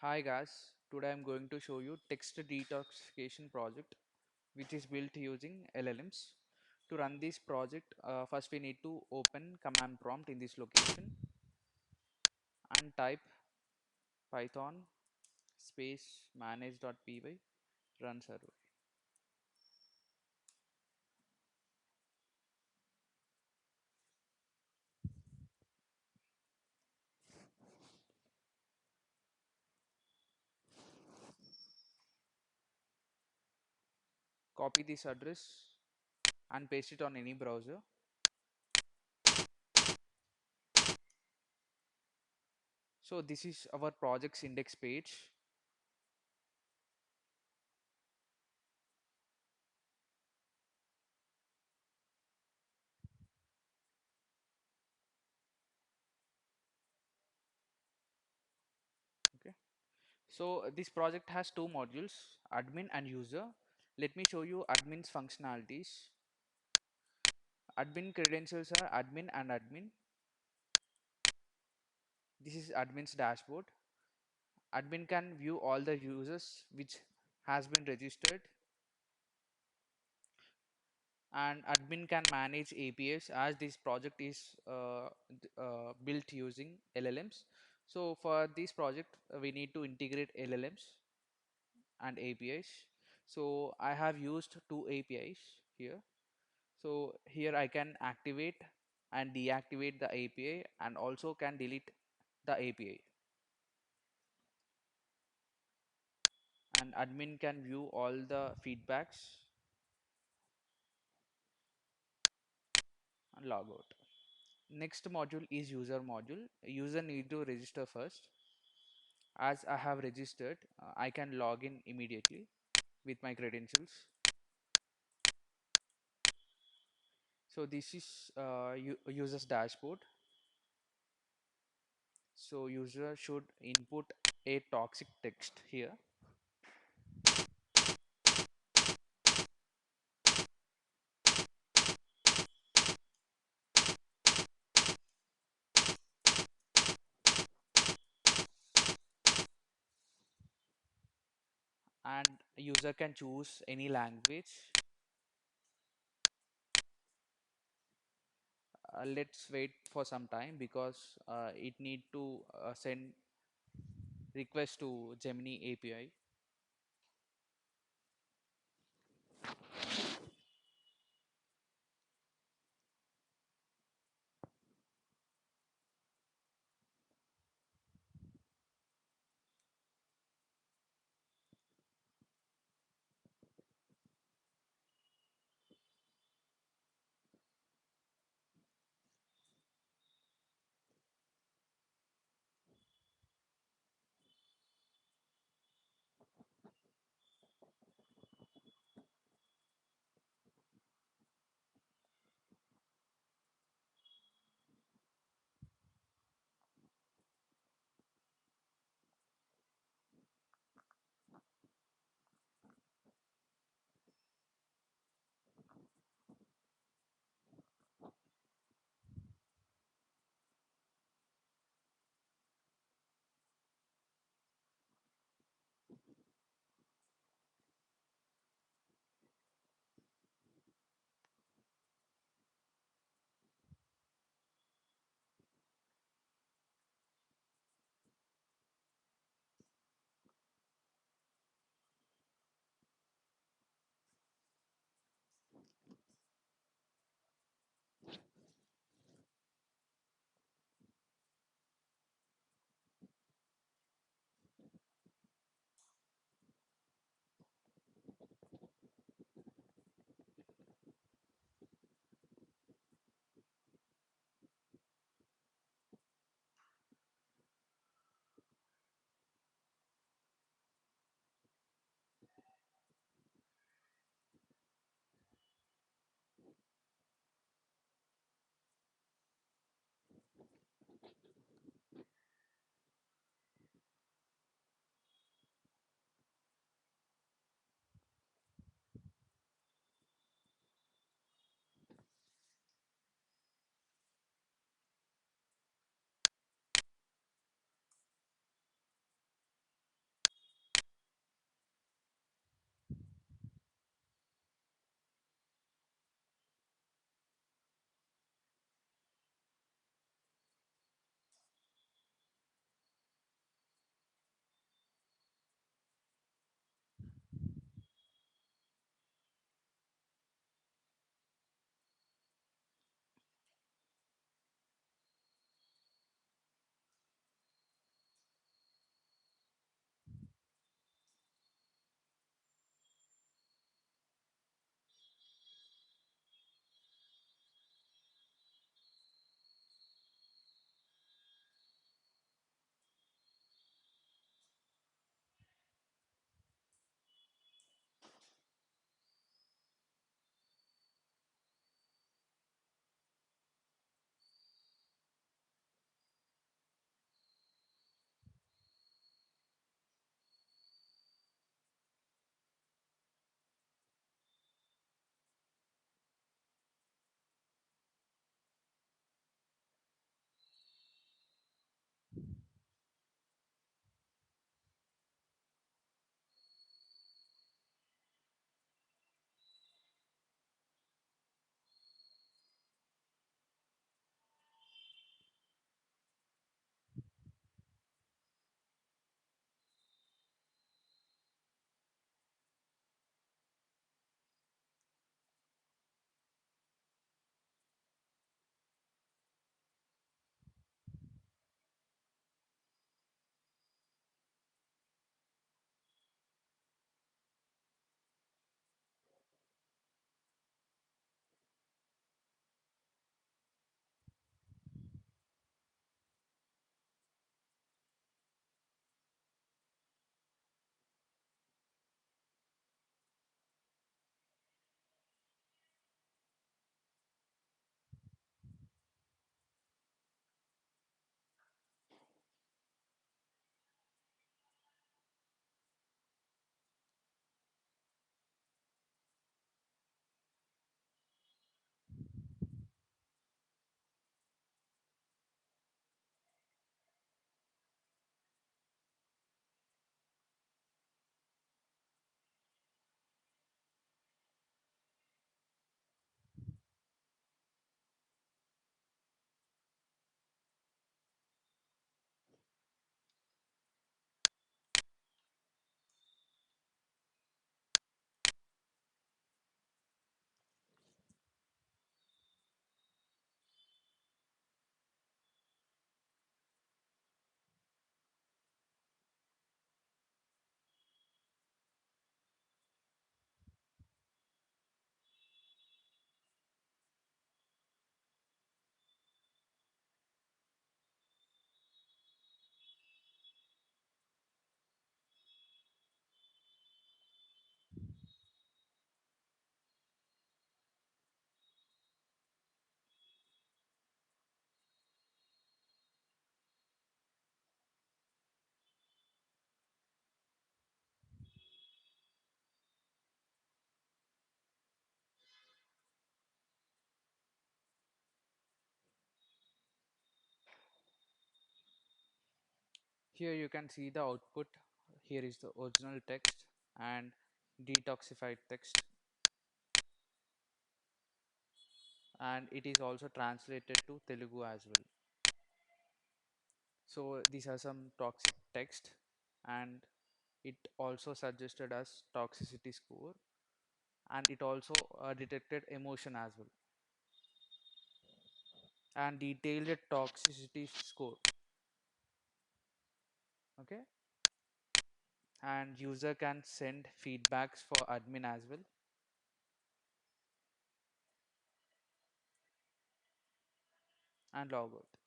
Hi guys, today I'm going to show you text detoxification project which is built using LLMs. To run this project, first we need to open command prompt in this location and type python space manage.py run server. Copy this address and paste it on any browser. So this is our project's index page. Okay. So this project has two modules, admin and user. Let me show you admin's functionalities. Admin credentials are admin and admin. This is admin's dashboard. Admin can view all the users which has been registered, and admin can manage APIs as this project is built using LLMs. So for this project, we need to integrate LLMs and APIs. So I have used two APIs here. So here I can activate and deactivate the API and also can delete the API. And admin can view all the feedbacks and log out. Next module is user module. User need to register first. As I have registered, I can log in immediately with my credentials. So this is user's dashboard. So user should input a toxic text here, and user can choose any language. Let's wait for some time because it need to send request to Gemini API. Here you can see the output. Here is the original text and detoxified text, and it is also translated to Telugu as well. So these are some toxic text, and it also suggested us toxicity score, and it also detected emotion as well, and detailed toxicity score. Okay, and user can send feedbacks for admin as well, and log out.